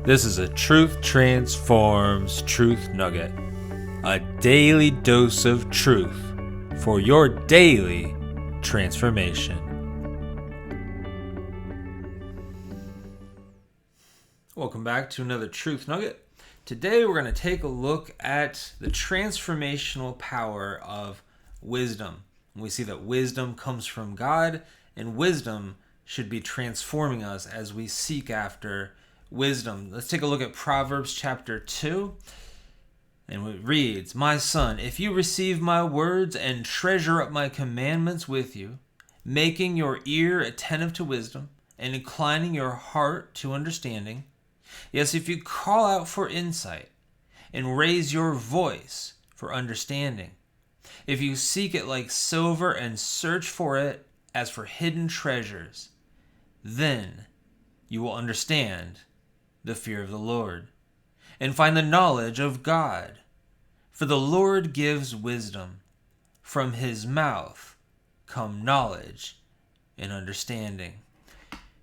This is a Truth Transforms Truth Nugget, a daily dose of truth for your daily transformation. Welcome back to another Truth Nugget. Today we're going to take a look at the transformational power of wisdom. We see that wisdom comes from God, and wisdom should be transforming us as we seek after wisdom. Let's take a look at Proverbs chapter 2. And it reads, "My son, if you receive my words and treasure up my commandments with you, making your ear attentive to wisdom and inclining your heart to understanding, yes, if you call out for insight and raise your voice for understanding, if you seek it like silver and search for it as for hidden treasures, then you will understand the fear of the Lord and find the knowledge of God. For the Lord gives wisdom. From his mouth come knowledge and understanding."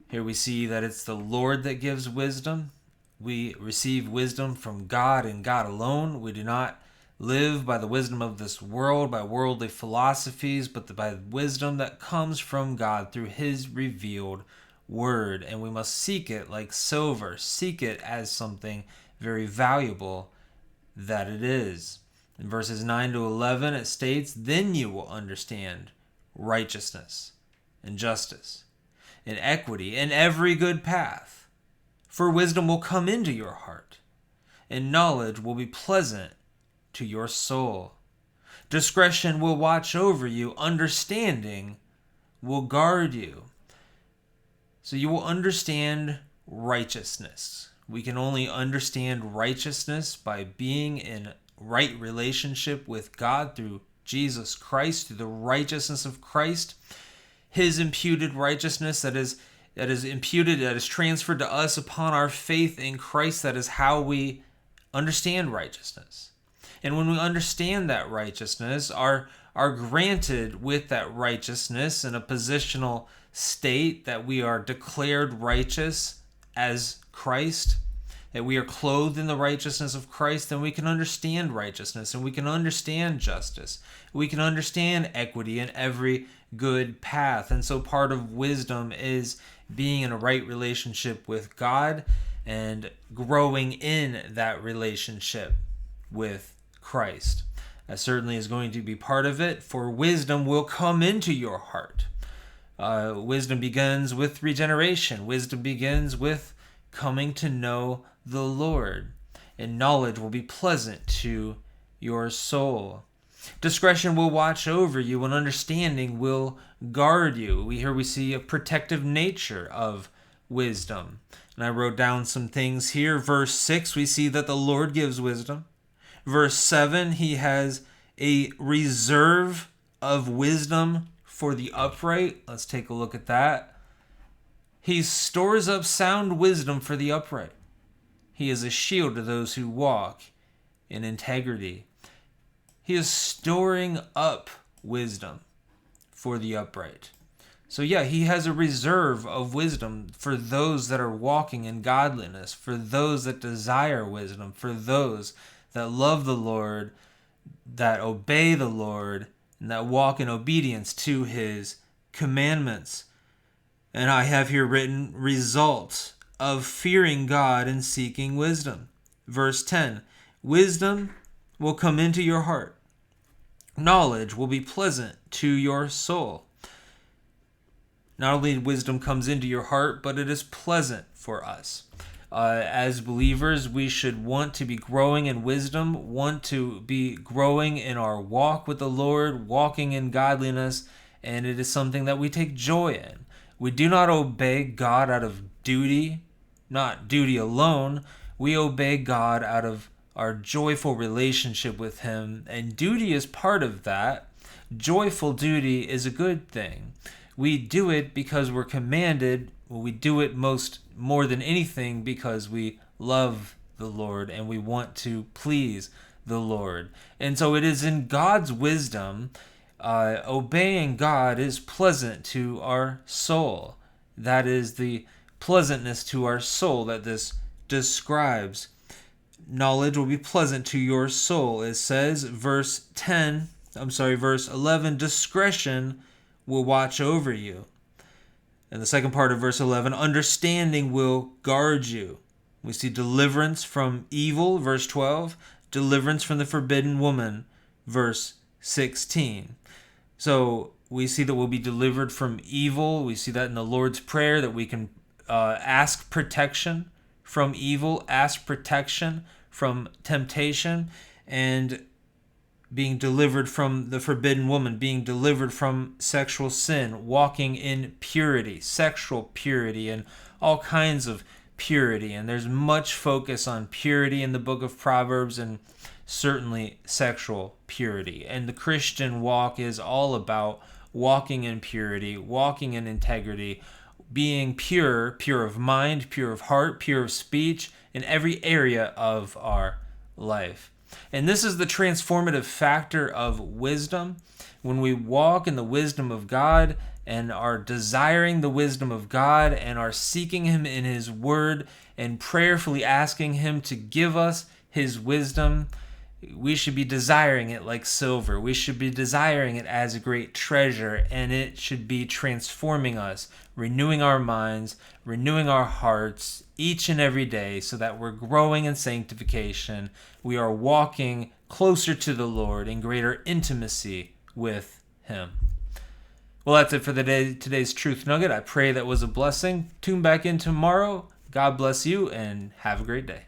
Here we see that it's the Lord that gives wisdom. We receive wisdom from God and God alone. We do not live by the wisdom of this world, by worldly philosophies, but by wisdom that comes from God through his revealed word. And we must seek it like silver, seek it as something very valuable that it is. In verses 9 to 11 it states, "Then you will understand righteousness and justice and equity and every good path. For wisdom will come into your heart, and knowledge will be pleasant to your soul. Discretion will watch over you, understanding will guard you." So you will understand righteousness. We can only understand righteousness by being in right relationship with God through Jesus Christ, through the righteousness of Christ, his imputed righteousness that is imputed, that is transferred to us upon our faith in Christ. That is how we understand righteousness. And when we understand that righteousness, are granted with that righteousness in a positional state that we are declared righteous as Christ, that we are clothed in the righteousness of Christ, then we can understand righteousness and we can understand justice. We can understand equity in every good path. And so part of wisdom is being in a right relationship with God and growing in that relationship with Christ. That certainly is going to be part of it, for wisdom will come into your heart. Wisdom begins with regeneration. Wisdom begins with coming to know the Lord. And knowledge will be pleasant to your soul. Discretion will watch over you, and understanding will guard you. We see a protective nature of wisdom. And I wrote down some things here. Verse 6, we see that the Lord gives wisdom. Verse 7, he has a reserve of wisdom for the upright. Let's take a look at that. He stores up sound wisdom for the upright. He is a shield to those who walk in integrity. He is storing up wisdom for the upright. So he has a reserve of wisdom for those that are walking in godliness, for those that desire wisdom, for those that love the Lord, that obey the Lord, and that walk in obedience to his commandments. And I have here written, result of fearing God and seeking wisdom. Verse 10, wisdom will come into your heart. Knowledge will be pleasant to your soul. Not only wisdom comes into your heart, but it is pleasant for us. As believers, we should want to be growing in wisdom, want to be growing in our walk with the Lord, walking in godliness, and it is something that we take joy in. We do not obey God out of duty, not duty alone. We obey God out of our joyful relationship with him, and duty is part of that. Joyful duty is a good thing. We do it because we're commanded. We do it more than anything because we love the Lord and we want to please the Lord. And so it is in God's wisdom, obeying God is pleasant to our soul. That is the pleasantness to our soul that this describes. Knowledge will be pleasant to your soul. It says, verse 11, discretion will watch over you. And the second part of verse 11, understanding will guard you. We see deliverance from evil, verse 12, deliverance from the forbidden woman, verse 16. So we see that we'll be delivered from evil. We see that in the Lord's Prayer, that we can ask protection from evil, ask protection from temptation, and being delivered from the forbidden woman, being delivered from sexual sin, walking in purity, sexual purity, and all kinds of purity. And there's much focus on purity in the book of Proverbs, and certainly sexual purity. And the Christian walk is all about walking in purity, walking in integrity, being pure, pure of mind, pure of heart, pure of speech, in every area of our life. And this is the transformative factor of wisdom. When we walk in the wisdom of God and are desiring the wisdom of God and are seeking Him in His Word and prayerfully asking Him to give us His wisdom, we should be desiring it like silver. We should be desiring it as a great treasure, and it should be transforming us, renewing our minds, renewing our hearts each and every day, so that we're growing in sanctification. We are walking closer to the Lord in greater intimacy with Him. Well, that's it for today's Truth Nugget. I pray that was a blessing. Tune back in tomorrow. God bless you, and have a great day.